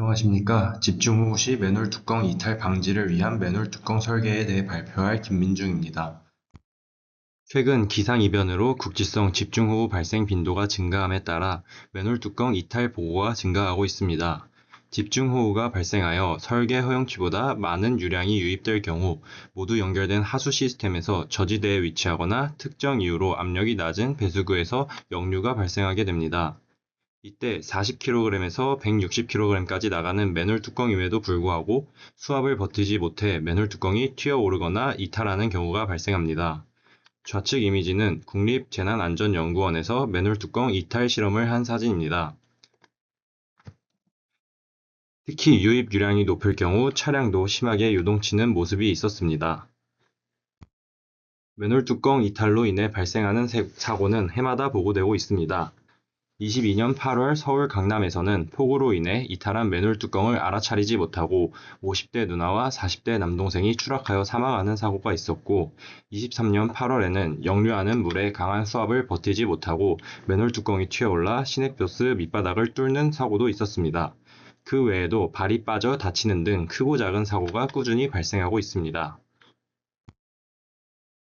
안녕하십니까. 집중 후 시 매놀 뚜껑 이탈 방지를 위한 매놀 뚜껑 설계에 대해 발표할 김민중입니다. 최근 기상이변으로 국지성 집중호우 발생 빈도가 증가함에 따라 매놀 뚜껑 이탈 보고가 증가하고 있습니다. 집중호우가 발생하여 설계 허용치보다 많은 유량이 유입될 경우 모두 연결된 하수 시스템에서 저지대에 위치하거나 특정 이유로 압력이 낮은 배수구에서 역류가 발생하게 됩니다. 이때 40kg에서 160kg까지 나가는 매놀 뚜껑임에도 불구하고 수압을 버티지 못해 매놀 뚜껑이 튀어오르거나 이탈하는 경우가 발생합니다. 좌측 이미지는 국립재난안전연구원에서 매놀 뚜껑 이탈 실험을 한 사진입니다. 특히 유입 유량이 높을 경우 차량도 심하게 요동치는 모습이 있었습니다. 매놀 뚜껑 이탈로 인해 발생하는 사고는 해마다 보고되고 있습니다. 22년 8월 서울 강남에서는 폭우로 인해 이탈한 매놀 뚜껑을 알아차리지 못하고 50대 누나와 40대 남동생이 추락하여 사망하는 사고가 있었고, 23년 8월에는 역류하는 물의 강한 수압을 버티지 못하고 매놀 뚜껑이 튀어올라 시내버스 밑바닥을 뚫는 사고도 있었습니다. 그 외에도 발이 빠져 다치는 등 크고 작은 사고가 꾸준히 발생하고 있습니다.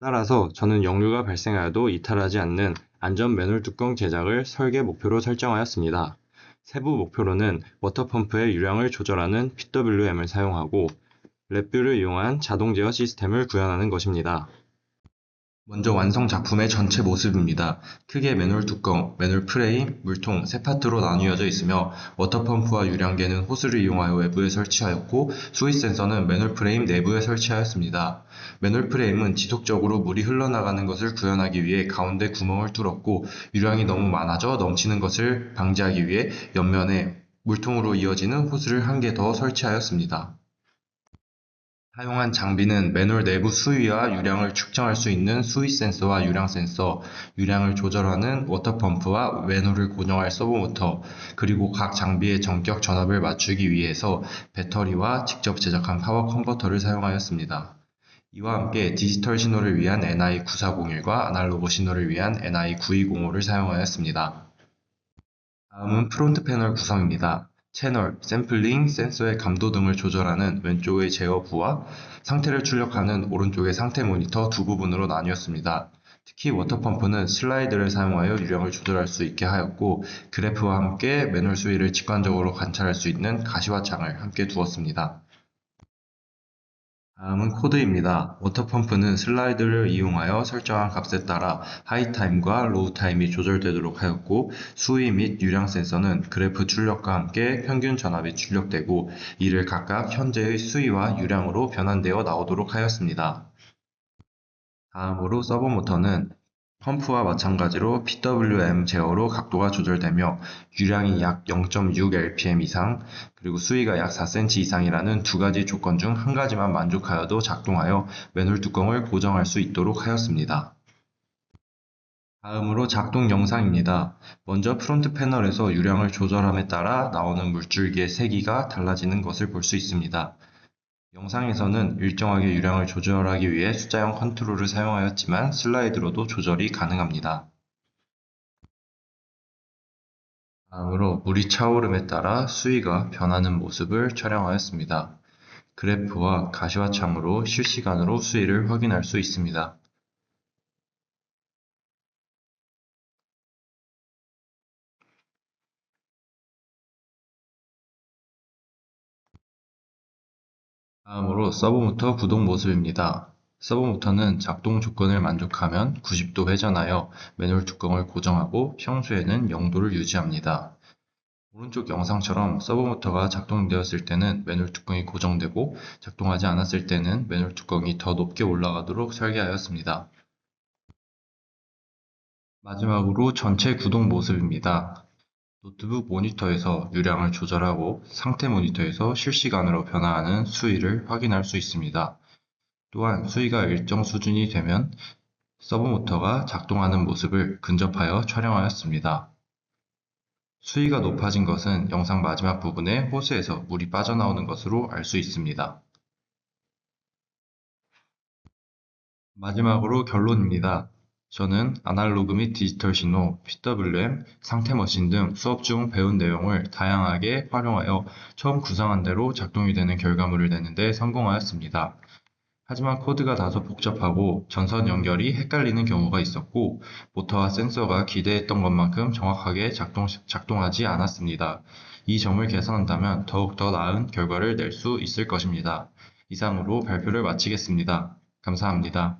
따라서 저는 역류가 발생하여도 이탈하지 않는 안전 매놀 뚜껑 제작을 설계 목표로 설정하였습니다. 세부 목표로는 워터펌프의 유량을 조절하는 PWM을 사용하고 랩뷰를 이용한 자동 제어 시스템을 구현하는 것입니다. 먼저 완성 작품의 전체 모습입니다. 크게 매놀 뚜껑, 매놀 프레임, 물통 세 파트로 나뉘어져 있으며 워터펌프와 유량계는 호스를 이용하여 외부에 설치하였고 수위 센서는 매놀 프레임 내부에 설치하였습니다. 매놀 프레임은 지속적으로 물이 흘러나가는 것을 구현하기 위해 가운데 구멍을 뚫었고 유량이 너무 많아져 넘치는 것을 방지하기 위해 옆면에 물통으로 이어지는 호스를 한 개 더 설치하였습니다. 사용한 장비는 매놀 내부 수위와 유량을 측정할 수 있는 수위 센서와 유량 센서, 유량을 조절하는 워터펌프와 매놀을 고정할 서브모터, 그리고 각 장비의 전격 전압을 맞추기 위해서 배터리와 직접 제작한 파워 컨버터를 사용하였습니다. 이와 함께 디지털 신호를 위한 NI9401과 아날로그 신호를 위한 NI9205를 사용하였습니다. 다음은 프론트 패널 구성입니다. 채널, 샘플링, 센서의 감도 등을 조절하는 왼쪽의 제어부와 상태를 출력하는 오른쪽의 상태 모니터 두 부분으로 나뉘었습니다. 특히 워터펌프는 슬라이드를 사용하여 유량을 조절할 수 있게 하였고, 그래프와 함께 매놀 수위를 직관적으로 관찰할 수 있는 가시화창을 함께 두었습니다. 다음은 코드입니다. 워터펌프는 슬라이드를 이용하여 설정한 값에 따라 하이타임과 로우타임이 조절되도록 하였고, 수위 및 유량 센서는 그래프 출력과 함께 평균 전압이 출력되고 이를 각각 현재의 수위와 유량으로 변환되어 나오도록 하였습니다. 다음으로 서버모터는 펌프와 마찬가지로 PWM 제어로 각도가 조절되며 유량이 약 0.6 rpm 이상 그리고 수위가 약 4cm 이상이라는 두 가지 조건 중 한 가지만 만족하여도 작동하여 매놀 뚜껑을 고정할 수 있도록 하였습니다. 다음으로 작동 영상입니다. 먼저 프론트 패널에서 유량을 조절함에 따라 나오는 물줄기의 세기가 달라지는 것을 볼 수 있습니다. 영상에서는 일정하게 유량을 조절하기 위해 숫자형 컨트롤을 사용하였지만 슬라이드로도 조절이 가능합니다. 다음으로 물이 차오름에 따라 수위가 변하는 모습을 촬영하였습니다. 그래프와 가시화창으로 실시간으로 수위를 확인할 수 있습니다. 다음으로 서브모터 구동 모습입니다. 서브모터는 작동 조건을 만족하면 90도 회전하여 매놀 뚜껑을 고정하고 평소에는 0도를 유지합니다. 오른쪽 영상처럼 서브모터가 작동되었을 때는 매놀 뚜껑이 고정되고 작동하지 않았을 때는 매놀 뚜껑이 더 높게 올라가도록 설계하였습니다. 마지막으로 전체 구동 모습입니다. 노트북 모니터에서 유량을 조절하고 상태 모니터에서 실시간으로 변화하는 수위를 확인할 수 있습니다. 또한 수위가 일정 수준이 되면 서브모터가 작동하는 모습을 근접하여 촬영하였습니다. 수위가 높아진 것은 영상 마지막 부분에 호스에서 물이 빠져나오는 것으로 알 수 있습니다. 마지막으로 결론입니다. 저는 아날로그 및 디지털 신호, PWM, 상태 머신 등 수업 중 배운 내용을 다양하게 활용하여 처음 구상한 대로 작동이 되는 결과물을 내는 데 성공하였습니다. 하지만 코드가 다소 복잡하고 전선 연결이 헷갈리는 경우가 있었고, 모터와 센서가 기대했던 것만큼 정확하게 작동하지 않았습니다. 이 점을 개선한다면 더욱더 나은 결과를 낼 수 있을 것입니다. 이상으로 발표를 마치겠습니다. 감사합니다.